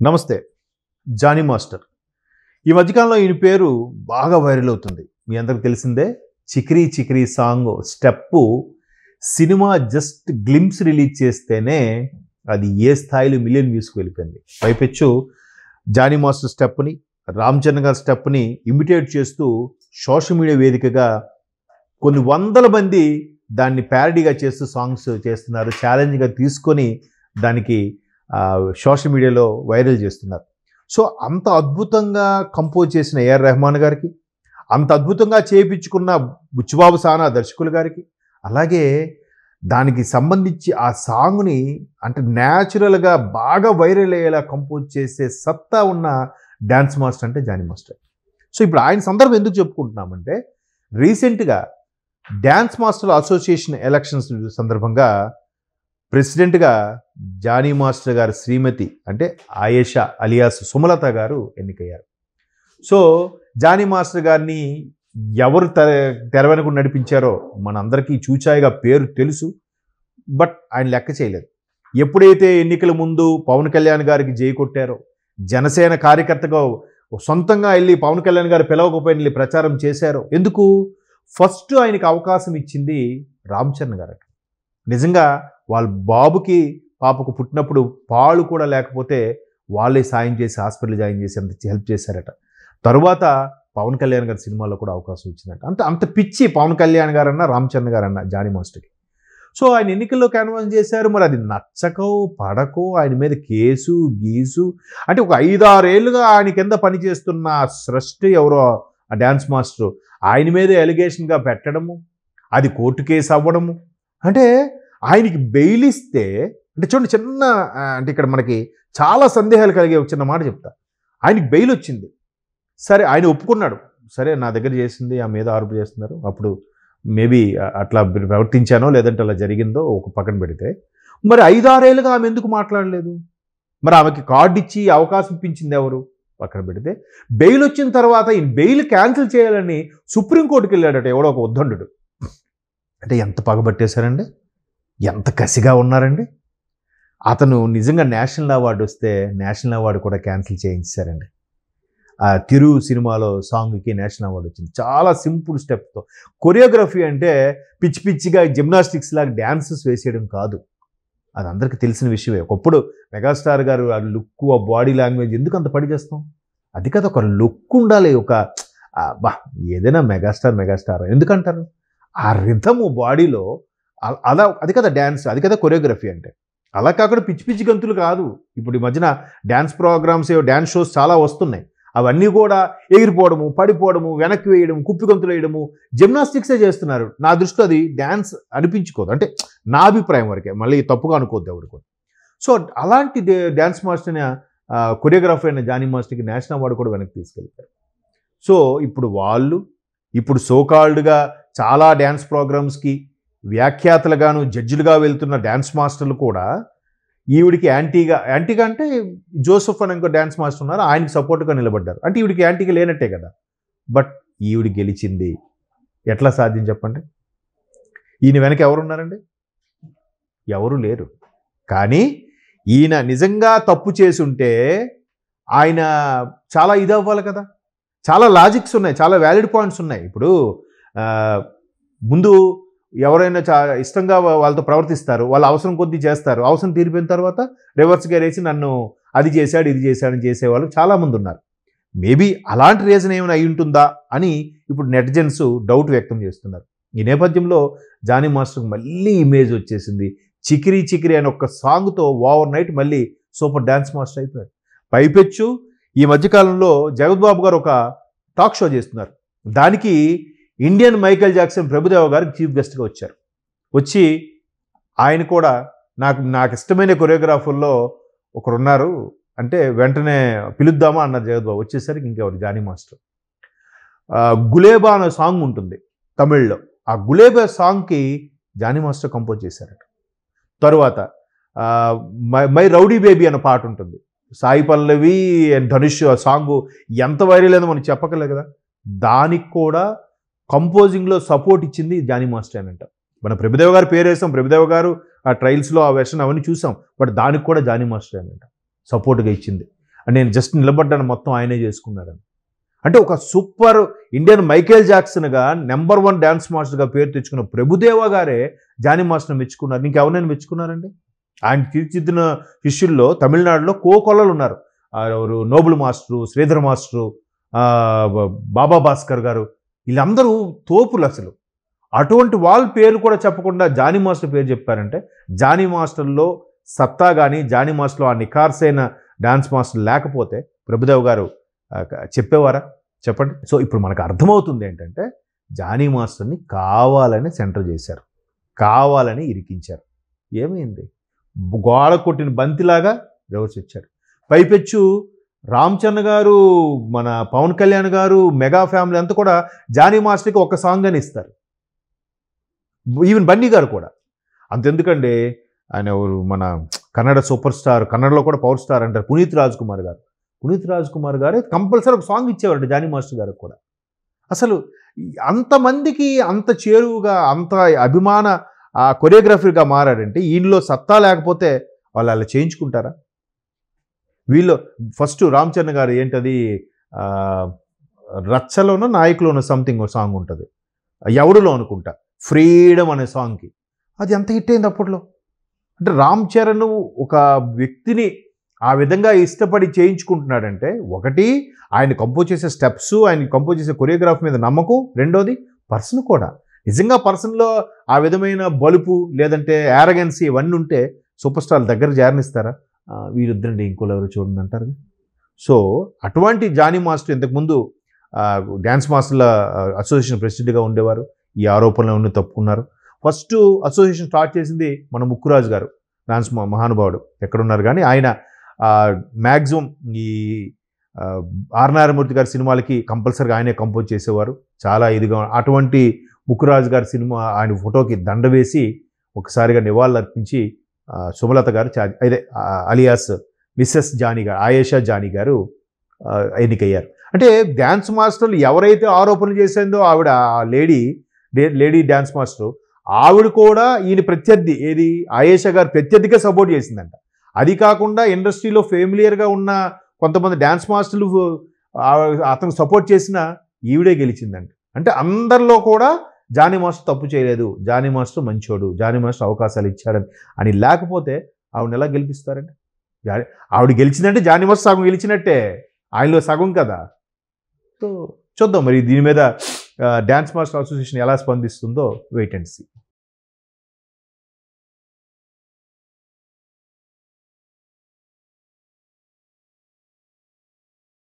నమస్తే. జానీ మాస్టర్. ఈ మధ్యకాలంలో ఈయన పేరు బాగా వైరల్ అవుతుంది. మీ అందరికి తెలిసిందే. 'చికిరి చికిరి' song step cinema just glimpse release చేస్తేనే అది ఏ స్థాయిలో మిలియన్ వ్యూస్కి వెళ్ళిపోయింది. పైపెచ్చు జానీ మాస్టర్ స్టెప్ని, రామ్ చరణ్ గారి స్టెప్ని ఇమిటేట్ చేస్తూ సోషల్ మీడియా వేదికగా కొన్ని వందల మంది దాన్ని ప్యారడీగా చేస్తూ సాంగ్స్ చేస్తున్నారు. ఛాలెంజ్గా తీసుకొని దానికి సోషల్ మీడియాలో వైరల్ చేస్తున్నారు. సో అంత అద్భుతంగా కంపోజ్ చేసిన ఏఆర్ రెహమాన్ గారికి, అంత అద్భుతంగా చేయించుకున్న బుచ్చిబాబు సానా దర్శకులు గారికి, అలాగే దానికి సంబంధించి ఆ సాంగ్ని అంటే న్యాచురల్గా బాగా వైరల్ అయ్యేలా కంపోజ్ చేసే సత్తా ఉన్న డ్యాన్స్ మాస్టర్ అంటే జానీ మాస్టర్. సో ఇప్పుడు ఆయన సందర్భం ఎందుకు చెప్పుకుంటున్నామంటే, రీసెంట్గా డ్యాన్స్ మాస్టర్ అసోసియేషన్ ఎలక్షన్స్ సందర్భంగా ప్రెసిడెంట్గా జానీ మాస్టర్ గారి శ్రీమతి అంటే ఆయేషా అలియాస్ సుమలత గారు ఎన్నికయ్యారు. సో జానీ మాస్టర్ గారిని ఎవరు తెర వెనుక నడిపించారో మనందరికీ చూచాయిగా పేరు తెలుసు. బట్ ఆయన లెక్క చేయలేదు. ఎప్పుడైతే ఎన్నికల ముందు పవన్ కళ్యాణ్ గారికి జై కొట్టారో, జనసేన కార్యకర్తగా సొంతంగా వెళ్ళి పవన్ కళ్యాణ్ గారు పిలవకపోయిన వెళ్ళి ప్రచారం చేశారో, ఎందుకు ఫస్ట్ ఆయనకి అవకాశం ఇచ్చింది రామ్ చరణ్ గారు. నిజంగా వాళ్ళ బాబుకి పాపకు పుట్టినప్పుడు పాలు కూడా లేకపోతే వాళ్ళే సాయం చేసి హాస్పిటల్ జాయిన్ చేసి అంత హెల్ప్ చేశారట. తరువాత పవన్ కళ్యాణ్ గారి సినిమాలో కూడా అవకాశం ఇచ్చిందట. అంత పిచ్చి పవన్ కళ్యాణ్ గారన్నా రామ్ చరణ్ గారన్నా జానీ మాస్టర్కి. సో ఆయన ఎన్నికల్లో క్యాన్వాస్ చేశారు. మరి అది నచ్చకో పడకో ఆయన మీద కేసు గీసు అంటే ఒక 5-6 ఏళ్ళుగా ఆయన కింద పనిచేస్తున్న సృష్టి ఎవరో ఆ డ్యాన్స్ మాస్టర్ ఆయన మీద ఎలిగేషన్గా పెట్టడము, అది కోర్టు కేసు అవ్వడము. అంటే ఆయనకి బెయిల్ ఇస్తే అంటే చూడండి చిన్న అంటే ఇక్కడ మనకి చాలా సందేహాలు కలిగే చిన్న మాట చెప్తా. ఆయనకి బెయిల్ వచ్చింది, సరే ఆయన ఒప్పుకున్నాడు, సరే నా దగ్గర చేసింది ఆ మీద ఆరోపణ చేస్తున్నారు, అప్పుడు మేబీ అట్లా ప్రవర్తించానో లేదంటే అలా జరిగిందో ఒక పక్కన పెడితే, మరి 5-6 ఏళ్ళుగా ఆమె ఎందుకు మాట్లాడలేదు? మరి ఆమెకి కార్డు ఇచ్చి అవకాశం ఇప్పించింది ఎవరు? పక్కన పెడితే బెయిల్ వచ్చిన తర్వాత ఈ బెయిల్ క్యాన్సిల్ చేయాలని సుప్రీంకోర్టుకి వెళ్ళాడట ఎవడో ఒక ఉద్దండు. అంటే ఎంత పగబట్టేశారండి, ఎంత కసిగా ఉన్నారండి. అతను నిజంగా నేషనల్ అవార్డు వస్తే నేషనల్ అవార్డు కూడా క్యాన్సిల్ చేయించారండి. ఆ తిరు సినిమాలో సాంగ్కి నేషనల్ అవార్డు వచ్చింది. చాలా సింపుల్ స్టెప్తో. కొరియోగ్రఫీ అంటే పిచ్చి పిచ్చిగా జిమ్నాస్టిక్స్ లాగా డ్యాన్సెస్ వేసేయడం కాదు, అది అందరికీ తెలిసిన విషయమే. ఒకప్పుడు మెగాస్టార్ గారు ఆ లుక్ ఆ బాడీ లాంగ్వేజ్ ఎందుకు అంత పడి చేస్తాం? అది కదా, ఒక లుక్ ఉండాలి. ఒక ఏదైనా మెగాస్టార్ ఎందుకంటారు? ఆ రిథము బాడీలో అలా, అది కదా డ్యాన్స్, అది కదా కొరియోగ్రఫీ అంటే. అలా కాకుండా పిచ్చి పిచ్చి గంతులు కాదు. ఇప్పుడు ఈ మధ్యన డ్యాన్స్ ప్రోగ్రామ్స్ డ్యాన్స్ షోస్ చాలా వస్తున్నాయి. అవన్నీ కూడా ఎగిరిపోవడము, పడిపోవడము, వెనక్కి వేయడము, కుప్పి గంతులు వేయడము, జిమ్నాస్టిక్సే చేస్తున్నారు. నా దృష్టిలో అది డ్యాన్స్ అనిపించుకోదు, అంటే నా అభిప్రాయం వరకే, మళ్ళీ తప్పుగా అనుకోవద్దు ఎవరు కూడా. సో అలాంటి డ్యాన్స్ మాస్టర్ కొరియోగ్రాఫర్ అయిన జానీ మాస్టర్కి నేషనల్ అవార్డు కూడా వెనక్కి తీసుకెళ్తారు. సో ఇప్పుడు సోకాల్డ్గా చాలా డ్యాన్స్ ప్రోగ్రామ్స్కి వ్యాఖ్యాతలుగాను జడ్జిలుగా వెళ్తున్న డ్యాన్స్ మాస్టర్లు కూడా ఈవిడికి యాంటీగా అంటే జోసెఫ్ అని ఇంకో డ్యాన్స్ మాస్టర్ ఉన్నారు, ఆయనకి సపోర్ట్గా నిలబడ్డారు. అంటే ఈవిడికి యాంటీగా లేనట్టే కదా. బట్ ఈవిడి గెలిచింది. ఎట్లా సాధ్యం చెప్పండి? ఈయన వెనక ఎవరున్నారండి? ఎవరు లేరు. కానీ ఈయన నిజంగా తప్పు చేసి ఉంటే ఆయన చాలా ఇదవ్వాలి కదా. చాలా లాజిక్స్ ఉన్నాయి, చాలా వ్యాలిడ్ పాయింట్స్ ఉన్నాయి. ఇప్పుడు ముందు ఎవరైనా ఇష్టంగా వాళ్ళతో ప్రవర్తిస్తారు, వాళ్ళ అవసరం కొద్దీ చేస్తారు, అవసరం తీరిపోయిన తర్వాత రివర్స్గా వేసి నన్ను అది చేశాడు ఇది చేశాడని చేసేవాళ్ళు చాలామంది ఉన్నారు. మేబీ అలాంటి రీజన్ ఏమైనా అయి ఉంటుందా అని ఇప్పుడు నెటిజన్స్ డౌట్ వ్యక్తం చేస్తున్నారు. ఈ నేపథ్యంలో జానీ మాస్టర్కి మళ్ళీ ఇమేజ్ వచ్చేసింది. చికిరి చికిరి అనే ఒక్క సాంగ్తో ఓవర్ నైట్ మళ్ళీ సూపర్ డ్యాన్స్ మాస్టర్ అయిపోయాడు. పైపెచ్చు ఈ మధ్యకాలంలో జగద్బాబు గారు ఒక టాక్ షో చేస్తున్నారు. దానికి ఇండియన్ మైకేల్ జాక్సన్ ప్రభుదేవ గారికి చీఫ్ గెస్ట్గా వచ్చారు. వచ్చి ఆయన కూడా నాకు ఇష్టమైన కొరియోగ్రాఫర్లో ఒకరున్నారు అంటే వెంటనే పిలుద్దామా అన్నారు జగద్బాబు. వచ్చేసరికి ఇంకెవరు? Johnny master. గులేబా అనే సాంగ్ ఉంటుంది తమిళ్లో, ఆ గులేబా సాంగ్కి జానీ మాస్టర్ కంపోజ్ చేశారట. తరువాత మై రౌడీ బేబీ అనే పాట ఉంటుంది, సాయి పల్లవి అండ్ ధనుష్. ఆ సాంగ్ ఎంత వైరల్ అయిందో మనకి చెప్పగలే కదా. దానికి కూడా కంపోజింగ్లో సపోర్ట్ ఇచ్చింది జానీ మాస్టర్ అని అంట. మన ప్రభుదేవ గారు పేరు వేసాం, ప్రభుదేవ గారు ఆ ట్రయల్స్లో ఆ వెర్షన్ అవన్నీ చూసాం, బట్ దానికి కూడా జానీ మాస్టర్ అని అంట సపోర్ట్గా ఇచ్చింది. నేను జస్ట్ నిలబడ్డాను, మొత్తం ఆయనే చేసుకున్నాడని. అంటే ఒక సూపర్ ఇండియన్ మైకేల్ జాక్సన్గా నెంబర్ 1 డ్యాన్స్ మాస్టర్గా పేరు తెచ్చుకున్న ప్రభుదేవ గారే జానీ మాస్టర్ని మెచ్చుకున్నారు. ఇంకెవరైనా మెచ్చుకున్నారండి? ఆయన తీర్చిదిద్దిన శిష్యుల్లో తమిళనాడులో కోకొల్లలు ఉన్నారు. ఎవరు? నోబుల్ మాస్టరు, శ్రీధర్ మాస్టరు, బాబా భాస్కర్ గారు, వీళ్ళందరూ తోపులు అసలు. అటువంటి వాళ్ళ పేరు కూడా చెప్పకుండా జానీ మాస్టర్ పేరు చెప్పారంటే జానీ మాస్టర్లో సత్తా కానీ, జానీ మాస్టర్లో ఆ నిఖార్సైన డాన్స్ మాస్టర్ లేకపోతే ప్రభుదేవ్ గారు చెప్పేవారా? చెప్పండి. సో ఇప్పుడు మనకు అర్థమవుతుంది ఏంటంటే జానీ మాస్టర్ని కావాలని సెంటర్ చేశారు, కావాలని ఇరికించారు. ఏమైంది? గోడ కొట్టిన బంతిలాగా రివర్స్ ఇచ్చారు. పైపెచ్చు రామ్ చరణ్ గారు, మన పవన్ కళ్యాణ్ గారు, మెగా ఫ్యామిలీ అంతా కూడా జానీ మాస్టర్కి ఒక సాంగ్ అని ఇస్తారు. ఈవెన్ బన్నీ గారు కూడా. అంతెందుకండి, ఆయన ఎవరు? మన కన్నడ సూపర్ స్టార్, కన్నడలో కూడా పవర్ స్టార్ అంటారు, పునీత్ రాజ్ కుమార్ గారు. పునీత్ రాజ్ కుమార్ గారు కంపల్సరీ ఒక సాంగ్ ఇచ్చేవారు జానీ మాస్టర్ గారికి కూడా. అసలు అంతమందికి అంత చేరువుగా, అంత అభిమాన కొరియోగ్రఫీగా మారాడంటే ఈయనలో సత్తా లేకపోతే వాళ్ళు అలా చేయించుకుంటారా? వీళ్ళు ఫస్ట్ రామ్ చరణ్ గారు ఏంటది, రచ్చలోనో నాయకులోనో సంథింగ్ సాంగ్ ఉంటుంది, ఎవడులో అనుకుంటా, ఫ్రీడమ్ అనే సాంగ్కి. అది ఎంత హిట్ అయింది అప్పట్లో. అంటే రామ్ చరణ్ ఒక వ్యక్తిని ఆ విధంగా ఇష్టపడి చేయించుకుంటున్నాడంటే, ఒకటి ఆయన కంపోజ్ చేసే స్టెప్స్, ఆయన కంపోజ్ చేసే కొరియోగ్రాఫ్ మీద నమ్మకం, రెండోది పర్సన్ కూడా. నిజంగా పర్సన్లో ఆ విధమైన బలుపు లేదంటే యారగెన్సీ ఇవన్నీ ఉంటే సూపర్ స్టార్ దగ్గర చేరనిస్తారా? వీరిద్దరండి ఇంకోళ్ళు ఎవరు చూడండి అంటారు. సో అటువంటి జానీ మాస్టర్ ఇంతకుముందు డ్యాన్స్ మాస్టర్ల అసోసియేషన్ ప్రెసిడెంట్గా ఉండేవారు. ఈ ఆరోపణలు తప్పుకున్నారు. ఫస్ట్ అసోసియేషన్ స్టార్ట్ చేసింది మన ముక్కురాజు గారు, డాన్స్ మహానుభావుడు, ఎక్కడున్నారు కానీ ఆయన మ్యాక్సిమం ఈ ఆర్ నారాయణమూర్తి గారి సినిమాలకి కంపల్సరీగా ఆయనే కంపోజ్ చేసేవారు. చాలా ఇదిగా అటువంటి ముక్కురాజు గారి సినిమా ఆయన ఫోటోకి దండ వేసి ఒకసారిగా నివాళులు అర్పించి సుమలత గారు అదే అలియాస్ మిస్సెస్ జానీ గారు, ఆయేషా జానీ గారు ఎన్నికయ్యారు. అంటే డ్యాన్స్ మాస్టర్లు ఎవరైతే ఆరోపణలు చేసిందో ఆవిడ లేడీ డ్యాన్స్ మాస్టర్, ఆవిడ కూడా ఈయన ప్రత్యర్థి ఏది ఆయేషా గారు ప్రత్యర్థిగా సపోర్ట్ చేసిందంట. అది కాకుండా ఇండస్ట్రీలో ఫెమిలియర్గా ఉన్న కొంతమంది డ్యాన్స్ మాస్టర్లు అతను సపోర్ట్ చేసిన ఈవిడే గెలిచిందంట. అంటే అందరిలో కూడా జానీ మాస్టర్ తప్పు చేయలేదు, జానీ మాస్టర్ మంచోడు, జానీ మాస్టర్ అవకాశాలు ఇచ్చాడని అని లేకపోతే ఆవిడని ఎలా గెలిపిస్తారండి? ఆవిడ గెలిచిందంటే జానీ మాస్టర్ సగం గెలిచినట్టే, ఆయనలో సగం కదా. సో చూద్దాం మరి దీని మీద డ్యాన్స్ మాస్టర్ అసోసియేషన్ ఎలా స్పందిస్తుందో వెయిట్ అండ్ సీ.